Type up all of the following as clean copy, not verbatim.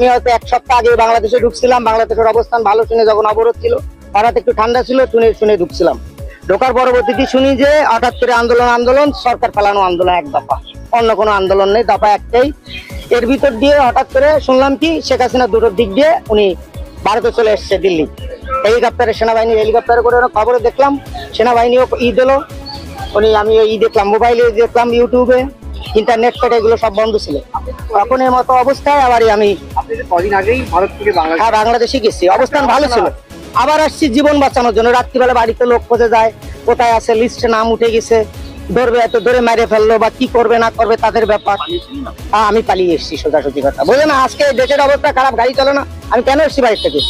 আমি হয়তো এক সপ্তাহ আগে বাংলাদেশে ঢুকছিলাম, বাংলাদেশের অবস্থান ভালো শুনে যখন অবরোধ ছিল হঠাৎ একটু ঠান্ডা ছিল শুনে ঢুকছিলাম। ঢোকার পরবর্তীতে শুনি যে হঠাৎ করে আন্দোলন সরকার পালানো আন্দোলন, এক দফা, অন্য কোনো আন্দোলন নেই, দফা একটাই। এর ভিতর দিয়ে হঠাৎ করে শুনলাম কি শেখ হাসিনা দুটোর দিক দিয়ে উনি ভারতে চলে এসছে, দিল্লি হেলিকপ্টারে, সেনাবাহিনী হেলিকপ্টারে করে খবরে দেখলাম সেনাবাহিনীও ঈদ এলো। আমি দেখলাম মোবাইলে, দেখলাম ইউটিউবে, ইন্টারনেট পেটে, এগুলো সব বন্ধ ছিল। তখন এর মতো অবস্থায় আবার আমি কদিন আগেই ভারত থেকে বাংলাদেশে গেছি, অবস্থান ভালো ছিল। আবার আসছি জীবন বাঁচানোর জন্য। রাত্রিবেলা বাড়িতে লোক খোঁজে যায়, কোথায় আছে, লিস্টে নাম উঠে গেছে, ধরবে এত ধরে মেরে ফেললো বা কি করবে না করবে তাদের ব্যাপার। আমি পালিয়ে এসেছি, সোজাসুজি কথা বলে না। আজকে দেশের অবস্থা খারাপ, গাড়ি চলে না, আমি কেন এসেছি বাড়ি থেকে?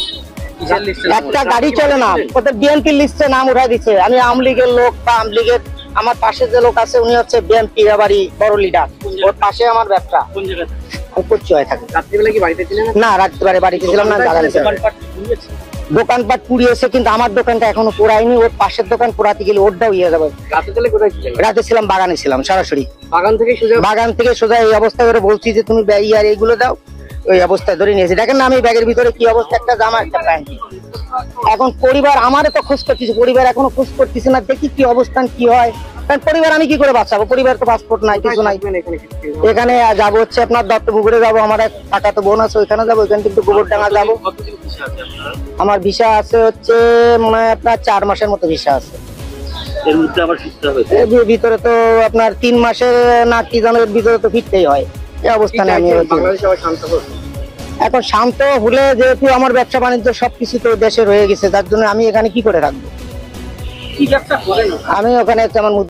একটা গাড়ি চলে না, ওদের বিএনপির লিস্টে নাম উঠাই দিচ্ছে। আমি আওয়ামী লীগের লোক বা আওয়ামী লীগের, আমার পাশে যে লোক আছে উনি হচ্ছে বিএনপি বাড়ি বড় লিডার, ওর পাশে আমার ব্যবসা। রাত্রিবেলা কি বাড়িতে ছিলেন? না, রাত্রিবারে বাড়িতে ছিলাম না। দোকানপাট পুড়িয়েছে, কিন্তু আমার দোকানটা এখনো পোড়ায়নি। ওর পাশের দোকান পোড়াতে গেলে ওরটাও ইয়ে যাবে। রাতে ছিলাম বাগানে, ছিলাম সরাসরি বাগান থেকে সোজা এই অবস্থা করে বলছি যে তুমি ইয়ার এইগুলো দাও, ওই অবস্থায় ধরে নিয়েছি। দেখেন না আমি ব্যাগের ভিতরে কি অবস্থা, একটা জামা একটা প্যান্ট। এখন পরিবার আমারে তো খোঁজ করতেছে, পরিবার এখনো খোঁজ করতেছে না, দেখি কি অবস্থান কি হয়। কারণ পরিবার আমি কি করে বাঁচাবো? পরিবার তো পাসপোর্ট নাই, কিছু নাই। এখানে যাবো হচ্ছে আপনার দত্তপুকুরে যাবো, আমার এক কাকাতো বোন আছে, ওইখানে যাবো। ওইখান থেকে গোবরডাঙ্গা যাবো। আমার ভিসা আছে হচ্ছে আপনার 4 মাসের মতো ভিসা আছে। এর ভিতরে তো আপনার 3 মাসে না কি জানো, এর ভিতরে তো ফিরতেই হয়। এই অবস্থানে আমি এখন শান্ত হলে, যেহেতু আমার ব্যবসা বাণিজ্য সবকিছু তো দেশে রয়ে গেছে, যার জন্য আমি এখানে কি করে রাখবো? আমি ওখানে আমার